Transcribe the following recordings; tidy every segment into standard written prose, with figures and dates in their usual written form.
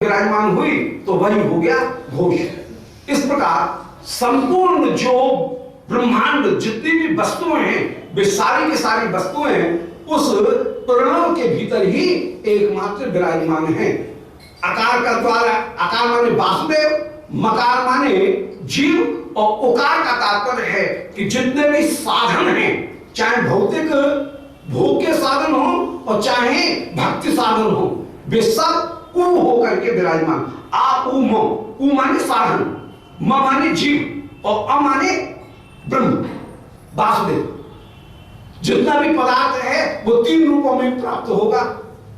विराजमान हुई तो वही हो गया घोष। इस प्रकार संपूर्ण जो ब्रह्मांड जितनी भी वस्तुएं हैं वे सारी की सारी वस्तुएं उस प्रणव के भीतर ही एकमात्र विराजमान है। आकार का द्वारा, आकार माने वासुदेव, मकार माने जीव और उकार का तात्पर्य है कि जितने भी साधन हैं, चाहे भौतिक भोग के साधन हो और चाहे भक्ति साधन हो, वे सब उ होकर के विराजमान। आ उ म, उ माने साधन, म माने जीव और अ माने ब्रह्म वासुदेव। जितना भी पदार्थ है वो तीन रूपों में प्राप्त होगा,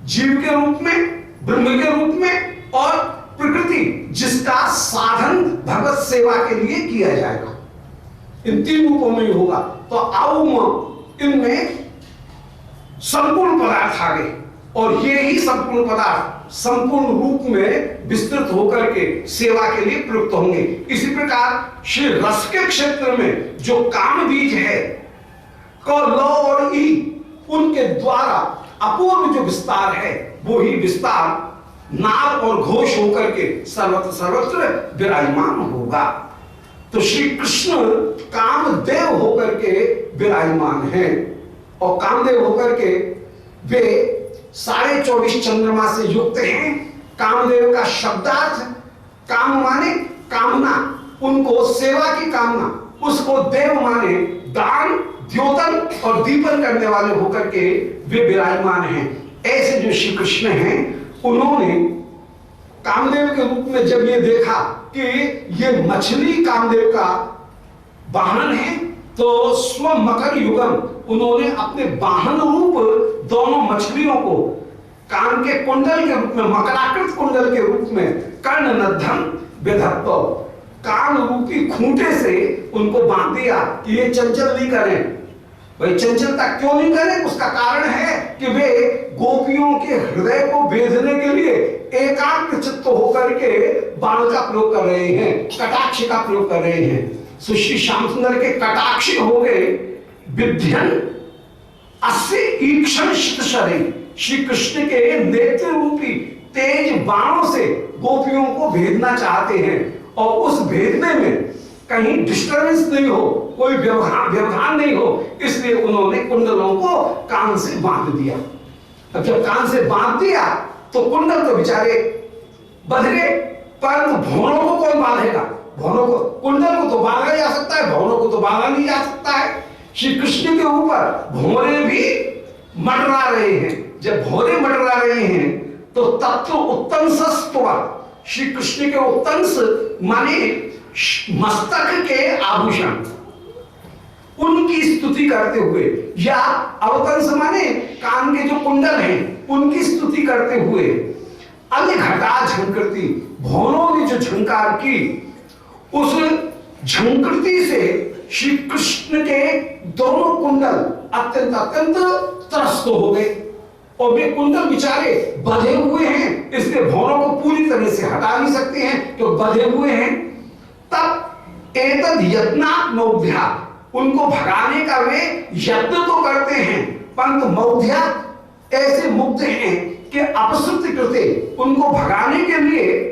जीव के रूप में, ब्रह्म के रूप में और प्रकृति जिसका साधन भगवत सेवा के लिए किया जाएगा। इन तीन रूपों में होगा। तो आओ म इनमें संपूर्ण पदार्थ आ गए और ये ही संपूर्ण पदार्थ संपूर्ण रूप में विस्तृत होकर के सेवा के लिए प्रयुक्त होंगे। इसी प्रकार श्री रस के क्षेत्र में जो काम बीज है क, ल और ई, उनके द्वारा अपूर्व जो विस्तार है वो ही विस्तार नाद और घोष होकर के सर्वत्र सर्वत्र विराजमान होगा। तो श्री कृष्ण कामदेव होकर के विराजमान हैं और कामदेव होकर के वे 24.5 चंद्रमा से युक्त हैं। कामदेव का शब्दार्थ काम माने कामना, उनको सेवा की कामना, उसको देव माने दान, द्योतन और दीपन करने वाले होकर के वे विराजमान हैं। ऐसे जो श्री कृष्ण हैं उन्होंने कामदेव के रूप में जब ये देखा कि ये मछली कामदेव का वाहन है तो स्व मकर युगम उन्होंने अपने वाहन रूप दोनों मछलियों को कान के कुंडल के रूप में, मकराकृत कुंडल के रूप में कर्ण नद्धम विधत्तो, कान रूपी खूंटे से उनको बांध दिया कि ये चंचल नहीं करें। भाई चंचलता क्यों नहीं करें? उसका कारण है कि वे गोपियों के हृदय को भेदने के लिए एकाग्र चित्त होकर के बाण का प्रयोग कर रहे हैं, कटाक्ष का प्रयोग कर रहे हैं। श्री श्याम सुंदर के कटाक्ष हो गए विध्यन अस्य ईक्षण शरीर, श्री कृष्ण के नेत्र रूपी तेज बाणों से गोपियों को भेदना चाहते हैं और उस भेदने में कहीं डिस्टर्बेंस नहीं हो, कोई व्यवधान नहीं हो, इसलिए उन्होंने कुंडलों को कान से बांध दिया। अब जब कान से बांध दिया तो कुंडल तो बेचारे बंध गए, परंतु भौरों को कौन बांधेगा? भौरों को, कुंडल को तो बांधा जा सकता है, भौरों को तो बांधा नहीं जा सकता है। श्री कृष्ण के ऊपर भौरे भी मंडरा रहे हैं। जब भौरे मंडरा रहे हैं तो तत्व उत्तंसस्त्वा, श्री कृष्ण के उत्तंस माने मस्तक के आभूषण, उनकी स्तुति करते हुए, या अवतंस माने कान के जो कुंडल हैं उनकी स्तुति करते हुए, अन्य घटा झंकृति, भौरों ने जो झंकार की उस झंकृति से श्री कृष्ण के दोनों कुंडल अत्यंत अत्यंत त्रस्त हो गए और वे कुंडल बेचारे बंधे हुए हैं, इसलिए भौरों को पूरी तरह से हटा नहीं सकते हैं तो बंधे हुए हैं। तब एतद यत्नात् मौढ़्या, उनको भगाने का वे यत्न तो करते हैं परंतु मौढ़्या ऐसे मुग्ध हैं कि अपसृत कृते, उनको भगाने के लिए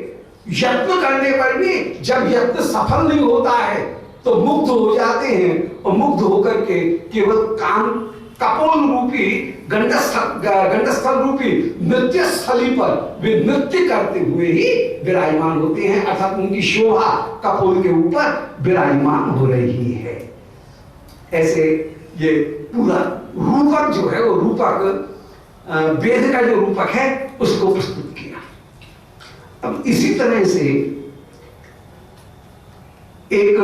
यत्न करने पर भी जब यत्न सफल नहीं होता है तो मुग्ध हो जाते हैं और मुग्ध होकर के केवल कान कपोल रूपी गंडस्थल रूपी नृत्य स्थली पर वे नृत्य करते हुए ही विराजमान होते हैं, अर्थात उनकी शोभा कपोल के ऊपर विराजमान हो रही है। ऐसे ये पूरा रूपक जो है वो रूपक वेद का जो रूपक है उसको प्रस्तुत किया। अब इसी तरह से एक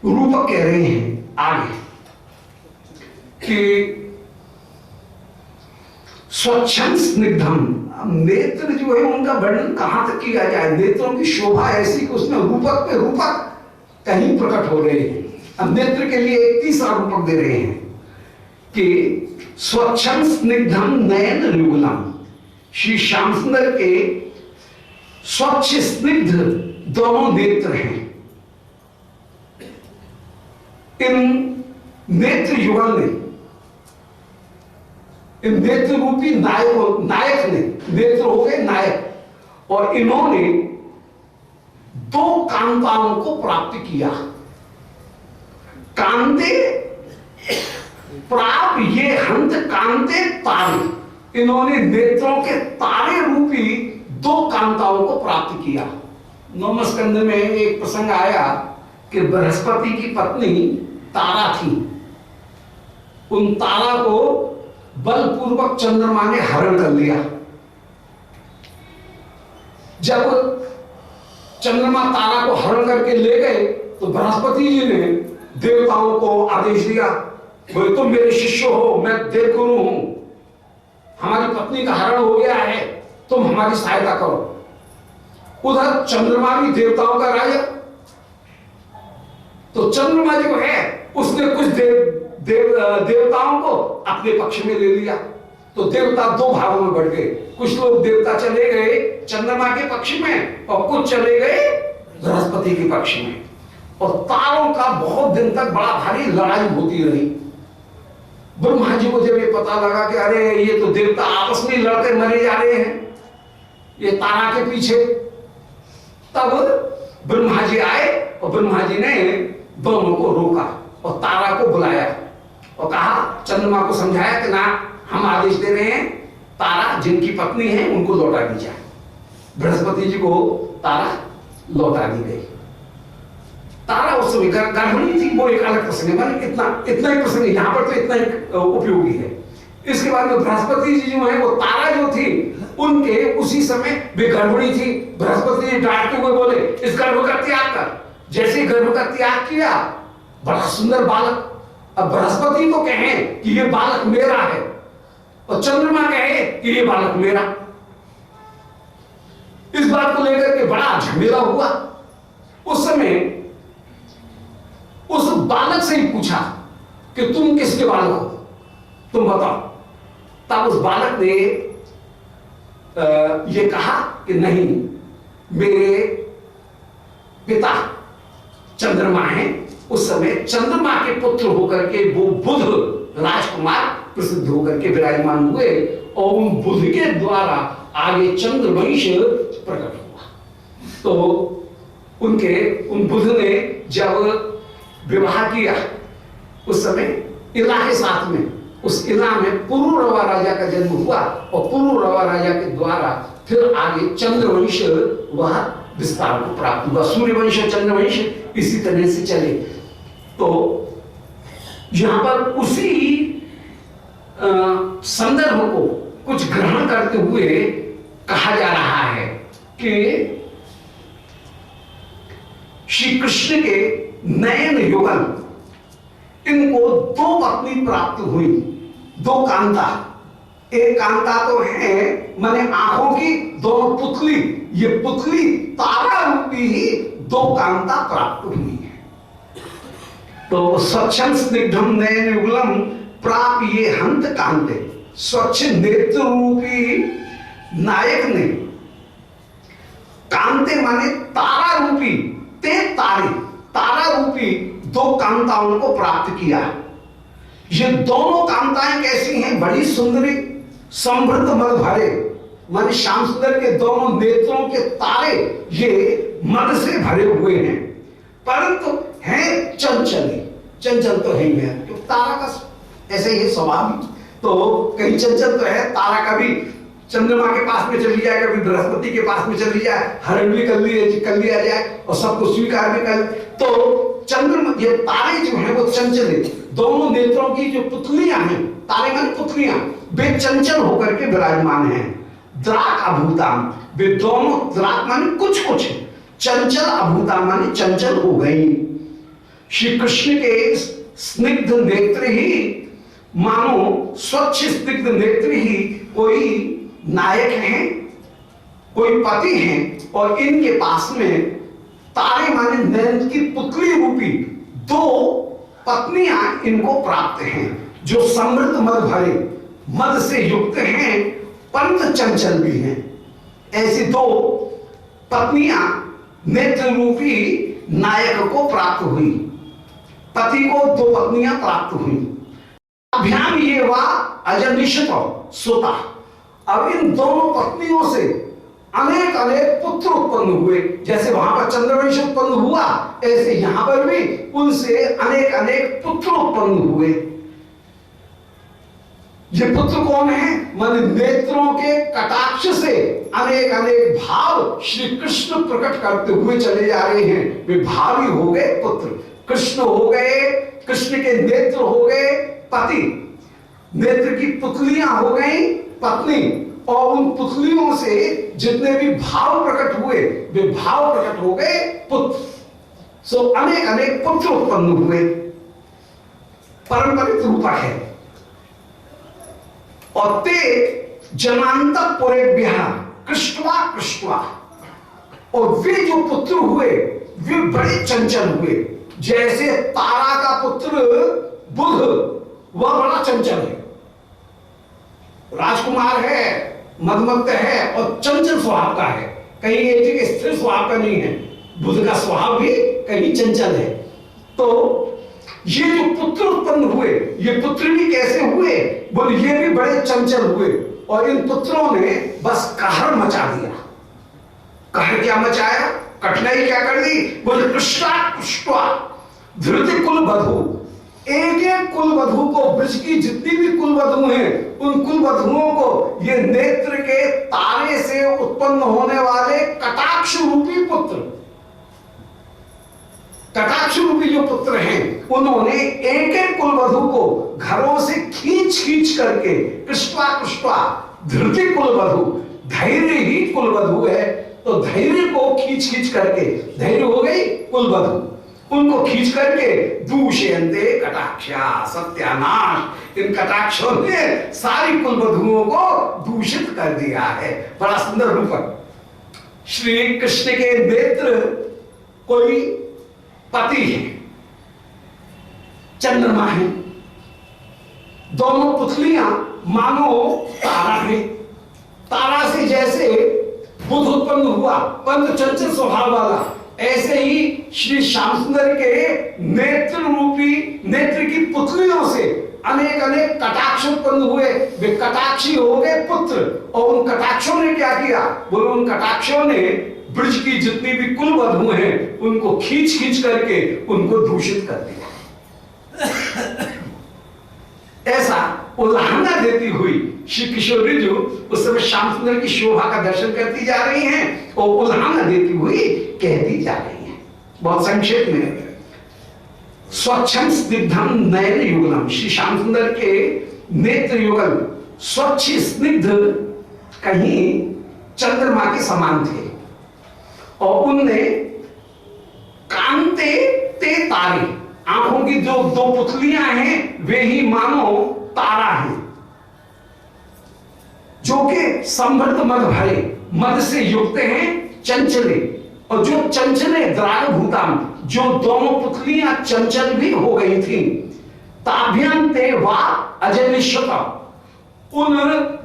रूपक कह रहे हैं आगे कि स्वच्छं स्निग्धम, नेत्र जो है उनका वर्णन कहां तक किया जाए? नेत्रों की शोभा ऐसी कि उसमें रूपक पे रूपक कहीं प्रकट हो रहे हैं। अब नेत्र के लिए एक तीसरा रूपक दे रहे हैं कि स्वच्छं स्निग्धम नयन युगलम, श्री श्याम सुंदर के स्वच्छ स्निग्ध दोनों नेत्र हैं। इन नेत्र युगल ने, इन नेत्र रूपी नायक ने, नेत्र हो गए नायक, और इन्होंने दो कांताओं को प्राप्त किया। कांते प्राप ये हंत कांते तारे, इन्होंने नेत्रों के तारे रूपी दो कांताओं को प्राप्त किया। नवम स्कंद में एक प्रसंग आया कि बृहस्पति की पत्नी तारा थी, उन तारा को बलपूर्वक चंद्रमा ने हरण कर लिया। जब चंद्रमा तारा को हरण करके ले गए तो बृहस्पति जी ने देवताओं को आदेश दिया, बोले तुम मेरे शिष्य हो, मैं देवगुरु हूं, हमारी पत्नी का हरण हो गया है, तुम हमारी सहायता करो। उधर चंद्रमा भी देवताओं का राजा, तो चंद्रमा जो है उसने कुछ देवताओं को अपने पक्ष में ले लिया। तो देवता दो भागों में बढ़ गए, कुछ लोग देवता चले गए चंद्रमा के पक्ष में और कुछ चले गए बृहस्पति के पक्ष में। और तारों का बहुत दिन तक बड़ा भारी लड़ाई होती रही। ब्रह्मा जी को जब ये पता लगा कि अरे ये तो देवता आपस में लड़ते मरे जा रहे हैं ये तारा के पीछे, तब ब्रह्मा जी आए और ब्रह्मा जी ने दोनों को रोका और तारा को बुलाया और कहा, चंद्रमा को समझाया कि ना, हम आदेश दे रहे हैं तारा जिनकी पत्नी है उनको लौटा दी जाए। बृहस्पति जी को तारा लौटा दी गई। तारा उस समय गर्भिणी थी, वो एक अलग प्रसंग है, इतना ही प्रसंग है, यहां पर तो इतना ही उपयोगी है। इसके बाद में बृहस्पति जी जो है वो तारा जो थी उनके उसी समय वे गर्भिणी थी। बृहस्पति जी डांटते हुए बोले, इस गर्भ का त्याग कर। जैसे गर्भ का त्याग किया, बड़ा सुंदर बालक। अब बृहस्पति तो कहें कि ये बालक मेरा है और चंद्रमा कहे कि ये बालक मेरा। इस बात को लेकर के बड़ा झमेला हुआ। उस समय उस बालक से ही पूछा कि तुम किसके बालक हो, तुम बताओ। तब उस बालक ने ये कहा कि नहीं, मेरे पिता चंद्रमा हैं। उस समय चंद्रमा के पुत्र होकर के वो बुध राजकुमार प्रसिद्ध होकर के विराजमान हुए और उन बुध के द्वारा आगे चंद्रवंश प्रकट हुआ। तो उन बुध ने जब विवाह किया उस समय इला के साथ में, उस इला में पुरुरवा राजा का जन्म हुआ और पुरुरवा राजा के द्वारा फिर आगे चंद्रवंश वह विस्तार को प्राप्त हुआ। सूर्यवंश और चंद्रवंश इसी तरह से चले। तो यहां पर उसी संदर्भ को कुछ ग्रहण करते हुए कहा जा रहा है कि श्री कृष्ण के नयन युगल, इनको दो पत्नी प्राप्त हुई, दो कांता। एक कांता तो है माने आंखों की दोनों पुतली, ये पुतली तारा रूपी ही दो कांता प्राप्त हुई है। तो स्वच्छं स्निग्धम नयन युगलम प्राप ये हंत कांते, स्वच्छ नेत्र रूपी नायक ने, कांते माने तारा रूपी, ते तारे, तारा रूपी दो कांताओं को प्राप्त किया। ये दोनों कांताएं कैसी हैं? बड़ी सुंदरी, समृद्ध मद भरे, माने श्याम सुंदर के दोनों नेत्रों के तारे ये मद से भरे हुए हैं, परंतु हैं चंचल। चंचल तो है ही है, तो तारा का ऐसे ही स्वभाव। तो कहीं चंचल तो है, तारा का भी चंद्रमा के पास में चली जाए, कभी बृहस्पति के पास में चली जाए, हरण भी कर लिया जाए और सबको स्वीकार भी कर। तो चंद्रमा, ये तारे जो है वो चंचल है। दोनों नेत्रों की जो पुतलियां हैं, तारे माने पुतलियां, वे चंचल होकर के विराजमान हैं। द्राक अभूताम, वे दोनों, द्राक माने कुछ कुछ, चंचल अभूता माने चंचल हो गई। श्री कृष्ण के स्निग्ध नेत्र ही मानो स्वच्छ स्निग्ध नेत्र ही कोई नायक हैं, कोई पति हैं और इनके पास में तारे माने नयन की पुतली रूपी दो पत्नियां इनको प्राप्त हैं, जो समृद्ध मद भरे, मद से युक्त हैं, पंत चंचल भी हैं। ऐसी दो पत्नियां नेत्र रूपी नायक को प्राप्त हुई, पति को दो पत्नियां प्राप्त हुई। अभ्याम ये वा अजनिषत सोता। अब इन दोनों पत्नियों से अनेक अनेक पुत्र उत्पन्न हुए। जैसे वहां पर चंद्रवंश उत्पन्न हुआ, ऐसे यहां पर भी उनसे अनेक अनेक पुत्र उत्पन्न हुए। ये पुत्र कौन है? मान नेत्रों के कटाक्ष से अनेक अनेक भाव श्री कृष्ण प्रकट करते हुए चले जा रहे हैं। वे भावी हो गए पुत्र, कृष्ण हो गए, कृष्ण के नेत्र हो गए पति, नेत्र की पुतलियां हो गई पत्नी, और उन पुतलियों से जितने भी भाव प्रकट हुए वे भाव प्रकट हो गए पुत्र। सो अनेक अनेक पुत्र उत्पन्न हुए। पारंपरिक रूपक है। और ते जनांतक पुरेभ्यः कृष्टवा कृष्टवा, और वे जो पुत्र हुए वे बड़े चंचल हुए। जैसे तारा का पुत्र बुध, वह बड़ा चंचल है, राजकुमार है, मदमत्त है और चंचल स्वभाव का है, कहीं एक जगह स्थिर स्वभाव का नहीं है। बुध का स्वभाव भी कहीं चंचल है। तो ये जो पुत्र उत्पन्न हुए, ये पुत्र भी कैसे हुए? बोले ये भी बड़े चंचल हुए, और इन पुत्रों ने बस कहर मचा दिया। कहर क्या मचाया? कठिनाई क्या कर दी? बोले कृष्णा कृष्णा धृति कुल वधु, एक एक कुल वधु को, ब्रज की जितनी भी कुल वधु हैं उन कुल वधुओं को ये नेत्र के तारे से उत्पन्न होने वाले कटाक्ष रूपी पुत्र, कटाक्ष रूपी जो पुत्र हैं, उन्होंने एक एक कुलवधु को घरों से खींच खींच करके, कृष्णा कृष्णा धृति कुलवधु, धैर्य ही कुलवधु है, तो धैर्य को खींच खींच करके, धैर्य हो गई कुलवधु, उनको खींच करके दूषयन्ते कटाक्षा, सत्यानाश, इन कटाक्षों ने सारी कुलवधुओं को दूषित कर दिया है। बड़ा सुंदर रूपक। श्री कृष्ण के नेत्र कोई पति है, चंद्रमा है, दोनों पुतलियां मानो तारा है। तारा से जैसे बुध उत्पन्न हुआ, पंत चंचल स्वभाव वाला, ऐसे ही श्री श्याम सुंदर के नेत्र रूपी, नेत्र की पुतलियों से अनेक अनेक कटाक्ष उत्पन्न हुए। वे कटाक्षी हो गए पुत्र, और उन कटाक्षों ने क्या किया? बोलो उन कटाक्षों ने ब्रज की जितनी भी कुल वधु हैं उनको खींच खींच करके उनको दूषित कर दिया। ऐसा उल्लांघना देती हुई श्री किशोरी जो उस समय श्याम सुंदर की शोभा का दर्शन करती जा रही हैं और उल्लांघना देती हुई कहती जा रही हैं। बहुत संक्षेप में, स्वच्छम स्निग्धम नयन युगलम, श्री श्याम सुंदर के नेत्र युगल स्वच्छ स्निग्ध कहीं चंद्रमा के समान थे, और उनने कांते ते तारे, आंखों की जो दो पुतलियां हैं वे ही मानो तारा हैं, जो कि समृद्ध मद भरे, मद से युक्त हैं, चंचले, और जो चंचले द्राग भूताम, जो दोनों पुतलियां चंचल भी हो गई थी, ताभ्यंते वा अजनिश्वत, उन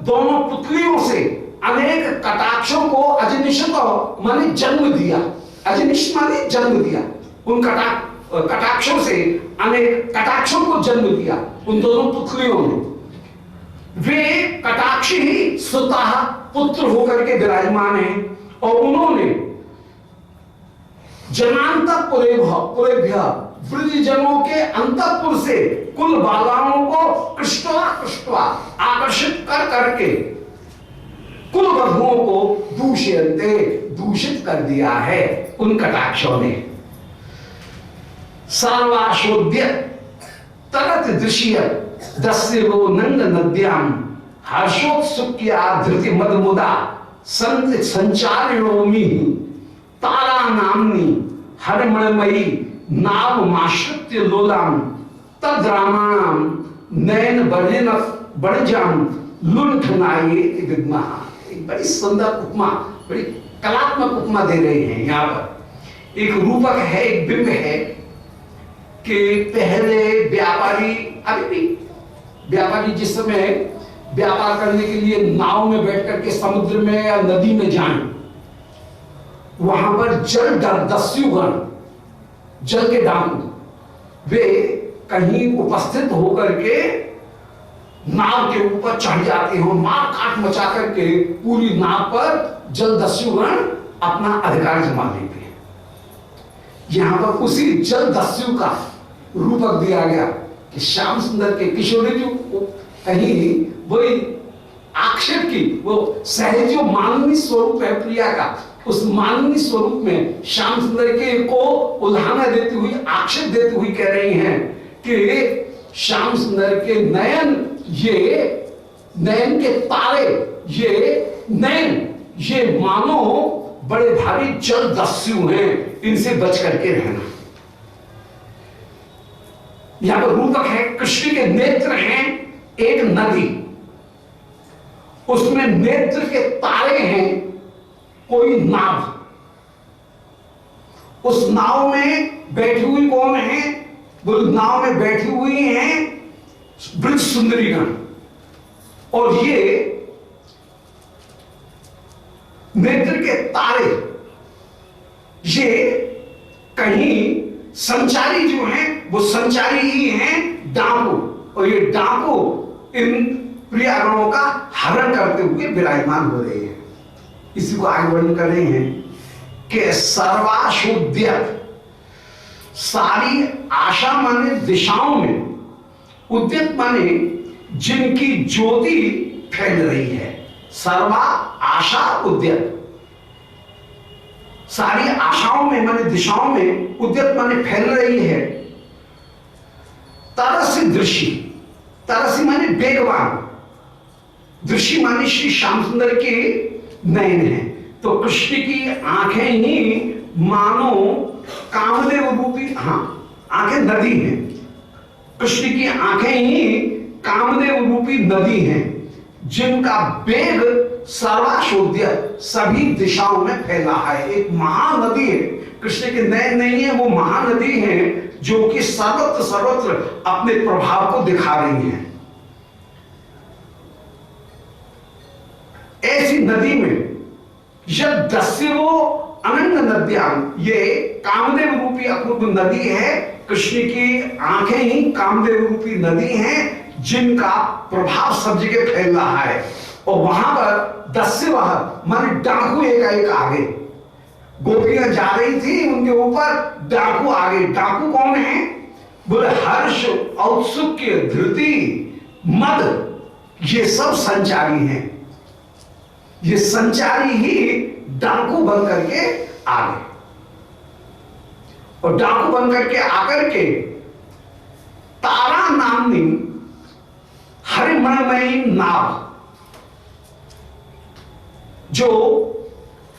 दोनों पुतलियों से अनेक कटाक्षों को, अजनिश्वत माने जन्म दिया, अजनिश माने जन्म दिया, उन कटाक्षों से अनेक कटाक्षों को जन्म दिया उन दोनों पुतलियों ने। वे कटाक्ष ही स्वतः पुत्र होकर के विराजमान हैं, और उन्होंने जनांतक पुरेभ्य, वृद्धजनों के अंतःपुर से कुल बालाओं को कृष्णा कृष्णा आकर्षित कर करके कुल वधुओं को दूषयन्ते, दूषित कर दिया है उन कटाक्षों ने। सर्वाशोद्य तरत दृश्य दस्यो नंद नद्याम, हर्षोत्सुक्या धृति मदमुदा संत संचारिणोमि, तारा नामनी हरमणमयी नाव माश्रित्य लोलाम, तद रामाणाम नयन बर्जन बर्जाम लुंठ नाये विद्मा। एक बड़ी सुंदर उपमा, बड़ी कलात्मक उपमा दे रहे हैं यहाँ पर। एक रूपक है, एक बिंब है कि पहले व्यापारी, अभी भी व्यापारी जिस समय व्यापार करने के लिए नाव में बैठ करके समुद्र में या नदी में जाएं, वहां पर जल दस्युगण, जल के डाकू, वे कहीं उपस्थित होकर के नाव के ऊपर चढ़ जाते हैं, मार काट मचा करके पूरी नाव पर जलदस्युगण अपना अधिकार जमा लेते हैं। यहां पर उसी जलदस्यु का रूपक दिया गया कि श्याम सुंदर के किशोरी जी कहीं वही आक्षेप की, वो सहज जो मानवीय स्वरूप है प्रिया का, उस मानवीय स्वरूप में श्याम सुंदर के को उल्हाना देती हुई, आक्षेप देती हुई कह रही हैं कि श्याम सुंदर के नयन, ये नयन के तारे, ये नयन, ये मानो बड़े भारी जलदस्यु हैं, इनसे बच करके रहना। यहां पर रूपक है, कृष्ण के नेत्र हैं एक नदी, उसमें नेत्र के तारे हैं कोई नाव, उस नाव में बैठी हुई कौन है? वो नाव में बैठी हुई हैं ब्रज सुंदरीगण, और ये नेत्र के तारे ये कहीं संचारी जो हैं वो संचारी ही हैं डाकू, और ये डाकू इन प्रियागणों का हरण करते हुए विराजमान हो रहे हैं। इसी को आगे वर्णन कर रहे हैं कि सर्वाशोद्यत, सारी आशा माने दिशाओं में, उद्यत माने जिनकी ज्योति फैल रही है, सर्वा आशा उद्यत, सारी आशाओं में माने दिशाओं में, उद्यत माने फैल रही है। तरसी दृष्टि, तरसी माने वेगवान, दृष्टि माने श्री श्याम सुंदर के नयन है। तो कृष्ण की आंखें ही मानो कामदेव रूपी, आंखें नदी हैं, कृष्ण की आंखें ही कामदेव रूपी नदी हैं, जिनका वेग सर्वाशोध्य सभी दिशाओं में फैला है। एक महानदी है, कृष्ण के नयन नहीं है, वो महानदी है जो कि सर्वत्र सर्वत्र अपने प्रभाव को दिखा रही है। ऐसी नदी में यद दस्यो अनंत नद्यां, ये कामदेव रूपी अपूर्व नदी है, कृष्ण की आंखें ही कामदेव रूपी नदी हैं जिनका प्रभाव सब जगह फैल रहा है। और वहां पर दस्य माने डाकू एकाएक आगे, गोपियां जा रही थी उनके ऊपर डाकू आगे। डाकू कौन है? बोले हर्ष, औत्सुक्य, धृति, मद, ये सब संचारी हैं, ये संचारी ही डाकू बन करके आ गए। और डाकू बन करके आकर के तारा नामनी हरिमणमयी नाव, जो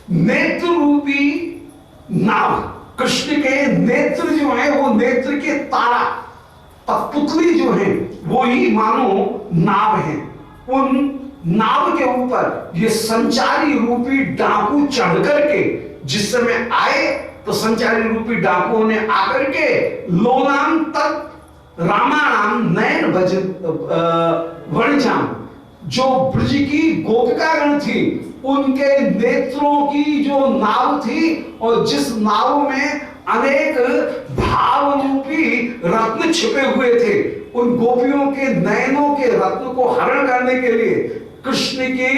नेत्र रूपी नाव, कृष्ण के नेत्र जो है वो नेत्र के तारा, पुतली जो है वो ही मानो नाव है। उन नाव के ऊपर ये संचारी रूपी डाकू चढ़ करके जिस समय आए, तो संचारी रूपी डाकुओं ने आकर के लोनाम तक रामाणाम नयन वणिजाम, जो ब्रज की गोपिकागण थी उनके नेत्रों की जो नाव थी, और जिस नाव में अनेक भाव रूपी रत्न छिपे हुए थे, उन गोपियों के नयनों के रत्न को हरण करने के लिए कृष्ण की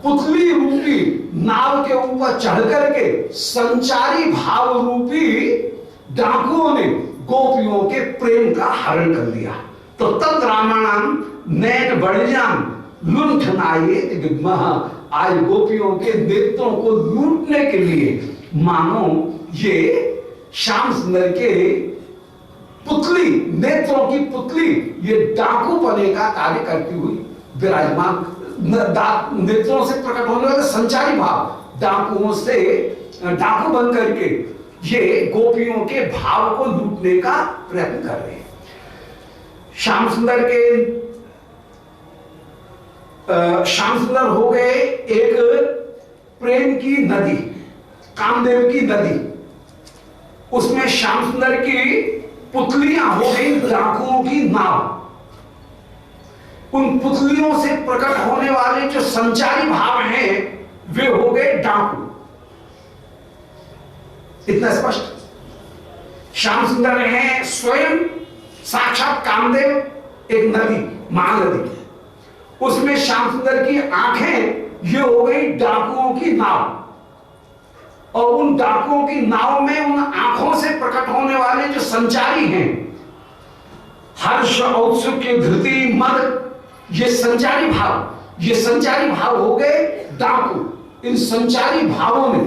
पुतली रूपी नाव के ऊपर चढ़ करके संचारी भाव रूपी डाकुओं ने गोपियों के प्रेम का हरण कर लिया। तो तत् रामाणाम नैन बढ़ियाम लुंठनाये विद्मः, आज गोपियों के नेत्रों को लूटने के लिए मानो ये श्याम सुंदर के पुतली, नेत्रों की पुतली, ये डाकू बने का कार्य करती हुई विराजमान, नेत्रों से प्रकट होने वाले संचारी भाव डाकुओं से डाकू बन करके ये गोपियों के भाव को लूटने का प्रयत्न कर रहे हैं। श्याम सुंदर हो गए एक प्रेम की नदी, कामदेव की नदी, उसमें श्याम सुंदर की पुतलियां हो गई डाकुओं की नाव। उन पुतलियों से प्रकट होने वाले जो संचारी भाव हैं वे हो गए डाकू। इतना स्पष्ट। श्याम सुंदर हैं स्वयं साक्षात कामदेव, एक नदी, महानदी, उसमें श्याम सुंदर की आंखें ये हो गई डाकुओं की नाव, और उन डाकुओं की नाव में उन आंखों से प्रकट होने वाले जो संचारी हैं, हर्ष, औत्सुक्य, धृति, मद, ये संचारी भाव, ये संचारी भाव हो गए डाकू। इन संचारी भावों ने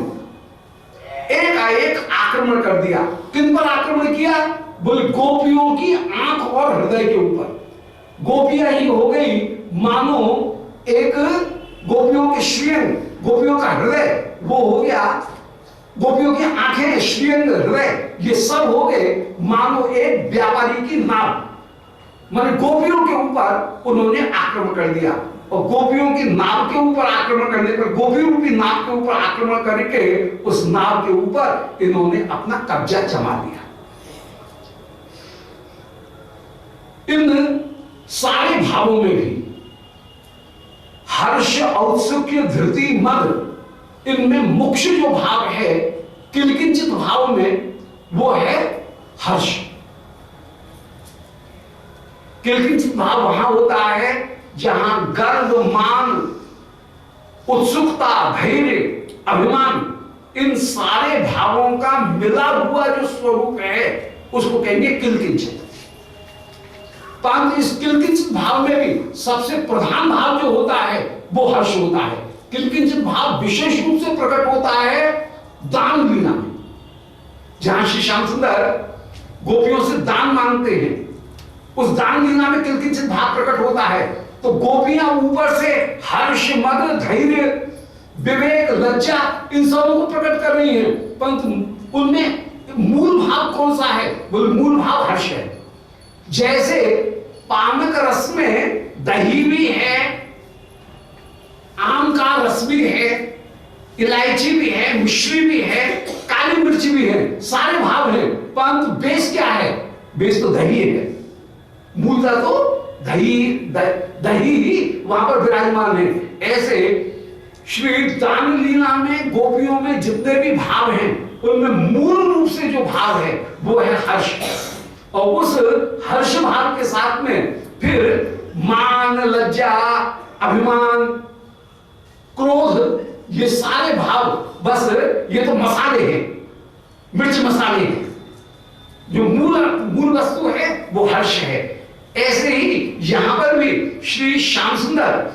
एकाएक आक्रमण कर दिया। किन पर आक्रमण किया? बोले गोपियों की आंख और हृदय के ऊपर। गोपियां ही हो गई मानो एक गोपियों के श्रीअंग, गोपियों का हृदय वो हो गया, गोपियों की आंखें, श्रीअंग, हृदय, ये सब हो गए मानो एक व्यापारी की नाव। माने गोपियों के ऊपर उन्होंने आक्रमण कर दिया, और गोपियों की नाव के ऊपर आक्रमण करने पर, गोपी रूपी नाव के ऊपर आक्रमण करके उस नाव के ऊपर इन्होंने अपना कब्जा जमा लिया। इन सारे भावों में भी हर्ष, औत्सुक्य, धृति, मद, इनमें मुख्य जो भाव है किलकिंचित भाव में वो है हर्ष। किलकिंचित भाव वहां होता है जहां गर्व, मान, उत्सुकता, धैर्य, अभिमान, इन सारे भावों का मिला हुआ जो स्वरूप है उसको कहेंगे किलकिंचित। परंतु इस किलकिंचित भाव में भी सबसे प्रधान भाव जो होता है वो हर्ष होता है। किलकिंचित भाव विशेष रूप से प्रकट होता है दान लीला में, जहां श्री श्याम सुंदर गोपियों से दान मांगते हैं, उस दान लीला में किलकिंचित भाव प्रकट होता है। तो गोपियां ऊपर से हर्ष, मद, धैर्य, विवेक, लज्जा, इन सबों को प्रकट कर रही हैं, परंतु उनमें मूल भाव कौन सा है? बोले मूल भाव हर्ष है। जैसे पानक रस में दही भी है, आम का रस भी है, इलायची भी है, मिश्री भी है, काली मिर्च भी है, सारे भाव हैं, परंतु बेस क्या है? बेस तो दही है। मूलतः तो दही ही वहां पर विराजमान है। ऐसे श्री दान लीला में गोपियों में जितने भी भाव हैं उनमें मूल रूप से जो भाव है वो है हर्ष, और उस हर्ष भाव के साथ में फिर मान, लज्जा, अभिमान, क्रोध, ये सारे भाव, बस ये तो मसाले हैं, मिर्च मसाले हैं। जो मूल वस्तु है वो हर्ष है। ऐसे ही यहां पर भी श्री श्याम सुंदर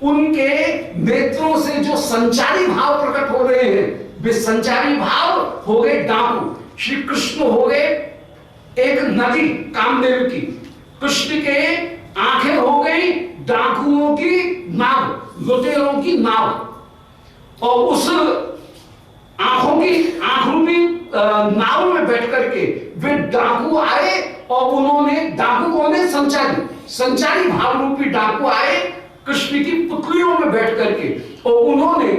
उनके नेत्रों से जो संचारी भाव प्रकट हो रहे हैं वे संचारी भाव हो गए डाकू। श्री कृष्ण हो गए एक नदी कामदेव की, कृष्ण के आंखें हो गई डाकुओं की नाव, लुटेरों की नाव, और उस आंखों की आंख रूपी नाव में बैठ करके वे डाकू आए, और उन्होंने, डाकू कौन है? संचारी भाव रूपी डाकू आए कृष्ण की पुतलियों में बैठ करके, और उन्होंने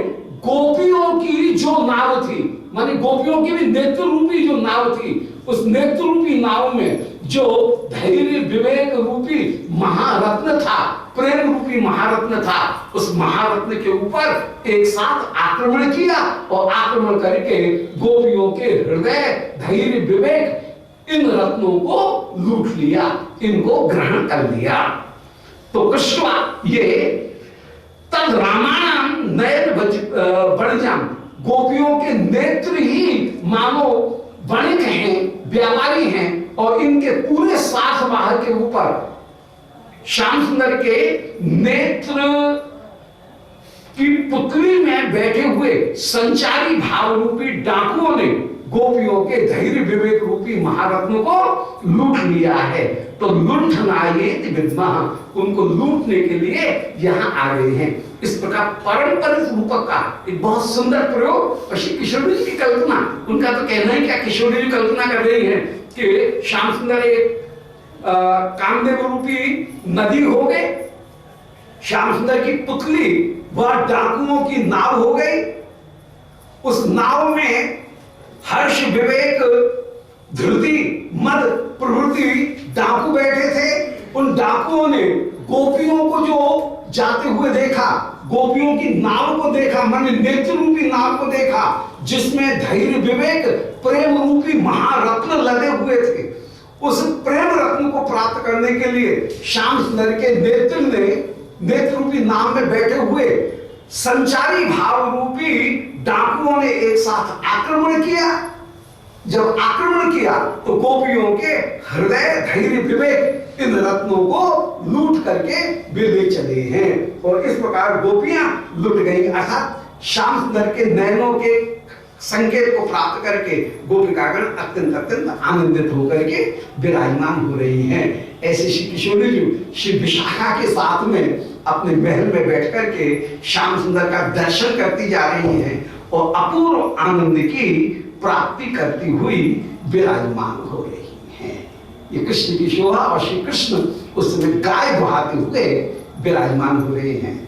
गोपियों की जो नाव थी, माने गोपियों की भी नेत्र रूपी जो नाव थी, उस नेत्र रूपी नाव में जो धैर्य, विवेक रूपी महारत्न था, प्रेम रूपी महारत्न था, उस महारत्न के ऊपर एक साथ आक्रमण किया, और आक्रमण करके गोपियों के हृदय, धैर्य, विवेक, इन रत्नों को लूट लिया, इनको ग्रहण कर लिया। तो कृष्ण ये तद रामायण नयन वणिजाम, गोपियों के नेत्र ही मानो वणिक हैं, व्यापारी हैं, और इनके पूरे साथ बाहर के ऊपर श्याम सुंदर के नेत्र की पुतली में बैठे हुए संचारी भाव रूपी डाकुओं ने गोपियों के धैर्य, विवेक रूपी महारत्न को लूट लिया है। तो लुंठनायेति विद्मः, उनको लूटने के लिए यहां आ गए हैं। इस प्रकार परंपरिक रूपक का एक बहुत सुंदर प्रयोग, और श्री किशोरी जी की कल्पना, उनका तो कहना ही क्या, किशोरी जी कल्पना कर रही है कि श्याम सुंदर एक कामदेव रूपी नदी हो गए, श्याम सुंदर की पुतली वह डाकुओं की नाव हो गई, उस नाव में हर्ष, विवेक, धृति, मद प्रवृत्ति डाकू बैठे थे। उन डाकुओं ने गोपियों को जो जाते हुए देखा, गोपियों की नाव को देखा, माने नेत्र रूपी नाव को देखा, जिसमें धैर्य, विवेक, प्रेम रूपी महारत्न लगे हुए थे, उस प्रेम रत्न को प्राप्त करने के लिए श्याम सुंदर के नेत्र रूपी नाव में बैठे हुए संचारी भाव रूपी डाकुओं ने एक साथ आक्रमण किया। जब आक्रमण किया तो गोपियों के हृदय, धैर्य, विवेक इन रत्नों को लूट करके वे ले चले हैं और इस प्रकार गोपियां लुट गई। अर्थात श्याम सुंदर के नयनों के संकेत को प्राप्त करके गोपिकागण अत्यंत आनंदित होकर के विराजमान हो रही हैं। ऐसे श्री किशोरी जी श्री विशाखा के साथ में अपने महल में बैठ करके श्याम सुंदर का दर्शन करती जा रही हैं और अपूर्व आनंद की प्राप्ति करती हुई विराजमान हो रही हैं। ये कृष्ण की शोभा और श्री कृष्ण उस समय गाय बहाते हुए विराजमान हो रहे हैं।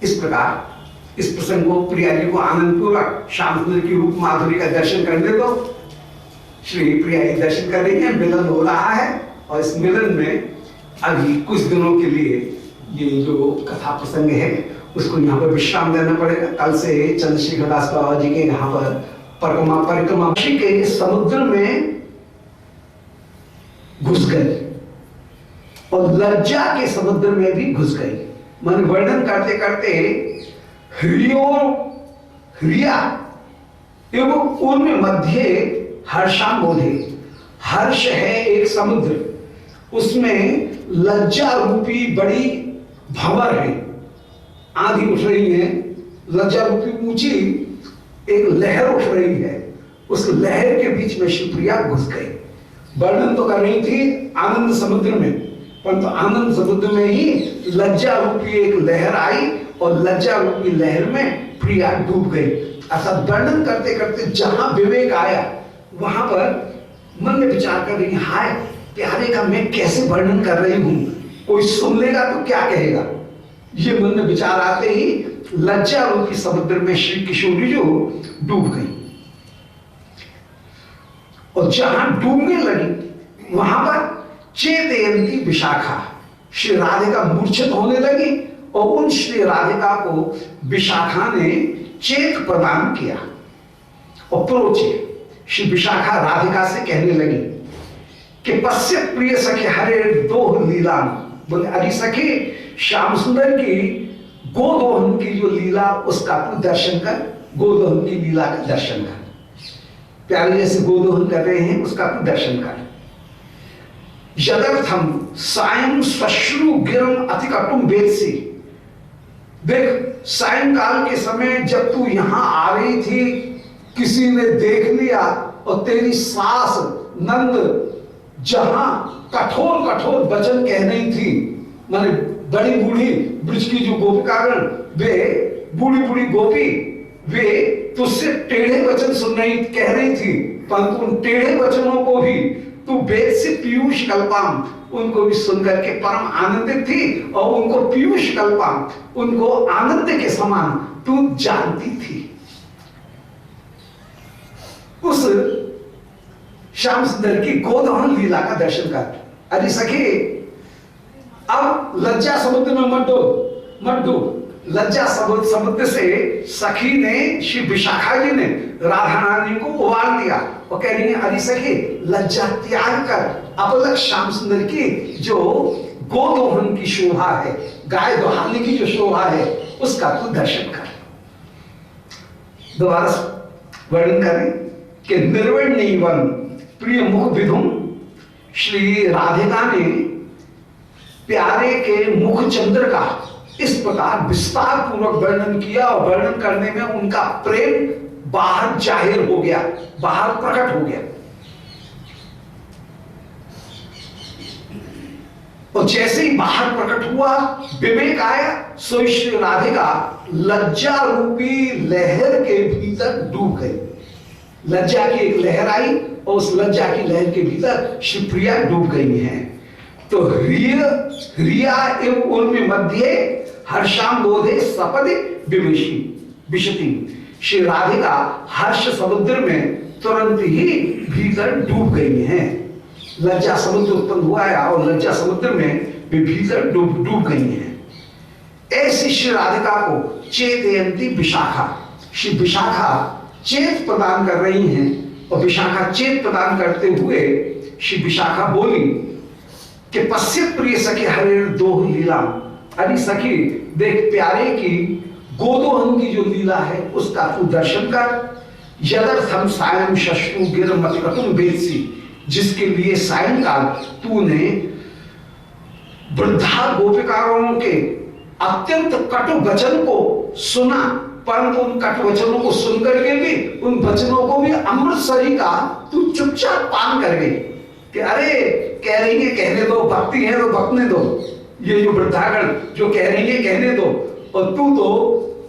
इस प्रकार इस प्रसंग को प्रिया जी को आनंद पूर्वक श्याम सुंदर की रूप माधुरी का दर्शन करने दो। श्री प्रिया जी दर्शन कर रही है, मिलन हो रहा है और इस मिलन में अभी कुछ दिनों के लिए ये जो कथा प्रसंग है उसको यहाँ पर विश्राम देना पड़ेगा। कल से चंद्रशेखर दास बाबा जी के यहाँ पर परिक्रमा के समुद्र में घुस गई और लज्जा के समुद्र में भी घुस गई। मन वर्णन करते करते ह्रिया एवं उनमें मध्य हर्षामोधे, हर्ष है एक समुद्र, उसमें लज्जा रूपी बड़ी भंवर है, आंधी उठ रही है, लज्जा रूपी ऊंची एक लहर उठ रही है। उस लहर के बीच में शिवप्रिया घुस गई। वर्णन तो कर रही थी आनंद समुद्र में, परंतु आनंद समुद्र में ही लज्जा रूपी एक लहर आई और लज्जा रूपी लहर में प्रिया डूब गई। अर्थात वर्णन करते करते जहां विवेक आया वहां पर मन में विचार कर रही, हाय प्यारे का मैं कैसे वर्णन कर रही हूं, कोई सुन लेगा तो क्या कहेगा। ये मन में विचार आते ही लज्जा रूपी समुद्र में श्री किशोरी जो डूब गई और जहां डूबने लगी वहां पर चेतयंती विशाखा, श्री राधिका मूर्छित होने लगी और उन श्री राधिका को विशाखा ने चेत प्रदान किया और प्रोचे। श्री विशाखा राधिका से कहने लगी कि पश्य प्रिय सखे हरे दोह लीला, बोले अरे सखी श्याम सुंदर की गोदोहन की जो लीला उसका तू दर्शन कर, गोदोहन की लीला का दर्शन कर, प्यारे जैसे गोदोहन कर रहे हैं उसका तू दर्शन कर। यदर्थम सायं श्वश्रु गिरम अतिकटुम वेदसी, देख सायंकाल के समय जब तू यहां आ रही थी किसी ने देख लिया और तेरी सास नंद जहां कठोर कठोर वचन कह रही थी, माने बड़ी बूढ़ी ब्रज की जो गोपिकागण, वे बूढ़ी बूढ़ी गोपी, वे तुझसे टेढ़े वचन सुन रही कह रही थी, परंतु उन टेढ़े वचनों को भी तू वेद से पीयूष कल्पाम, उनको भी सुनकर के परम आनंदित थी और उनको पीयूष कल्पाम, उनको आनंद के समान तू जानती थी। उस श्याम सुंदर की गोदोहन लीला का दर्शन कर। अरे सखी अब लज्जा समुद्र में मत डूब। लज्जा समुद्र से सखी ने, श्री विशाखा जी ने राधा रानी को उबाल दिया और कह रही है अरे सखी लज्जा त्याग कर, अपलक श्याम सुंदर की जो गोदोहन की शोभा है, गाय दोहाने की जो शोभा है उसका तू दर्शन कर। दोबारा वर्णन करें कि निर्वण्यवन प्रिय मुख विधुम, श्री राधिका ने प्यारे के मुख चंद्र का इस प्रकार विस्तार पूर्वक वर्णन किया और वर्णन करने में उनका प्रेम बाहर जाहिर हो गया, बाहर प्रकट हो गया। और जैसे ही बाहर प्रकट हुआ विवेक आया, सो श्री राधिका लज्जा रूपी लहर के भीतर डूब गई। लज्जा की एक लहर आई और उस लज्जा की लहर के भीतर शिवप्रिया डूब गई हैं। तो रिया एवं उर्मी मध्य हर्षाम बोधे सपदे विशति, श्री राधिका हर्ष समुद्र में तुरंत ही भीतर डूब गई हैं। लज्जा समुद्र उत्पन्न हुआ है और लज्जा समुद्र में वे भीतर डूब गई हैं। ऐसी श्री राधिका को चेतयंती विशाखा, श्री विशाखा चेत प्रदान कर रही हैं और विशाखा चेत प्रदान करते हुए श्री विशाखा बोली कि पश्चिम प्रिय सखी हरे दोह लीला। अरे सखी देख प्यारे की गोदोहन की जो लीला है उसका तू दर्शन कर। यदर्थम सायं शश्रु गिर मतकतुम बेसी, जिसके लिए सायंकाल तूने वृद्धा गोपिकाओं के अत्यंत कटु वचन को सुना, परंतु उन कटु वचनों को सुनकर के भी उन वचनों को भी अमृतसरी का तू चुपचाप पान कर गई कि अरे कह रही है कहने दो, भक्ति है तो भक्तने दो, ये जो वृद्धागण जो कह रही है कहने दो। और तू तो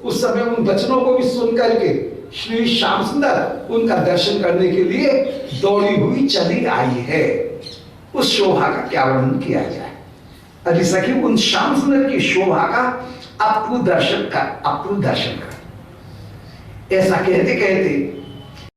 उस समय उन वचनों को भी सुन करके श्री श्याम सुंदर उनका दर्शन करने के लिए दौड़ी हुई चली आई है। उस शोभा का क्या वर्णन किया जाए। अरे सखी उन श्याम सुंदर की शोभा का अब तू दर्शन कर, अब तू दर्शन कर। ऐसा कहते कहते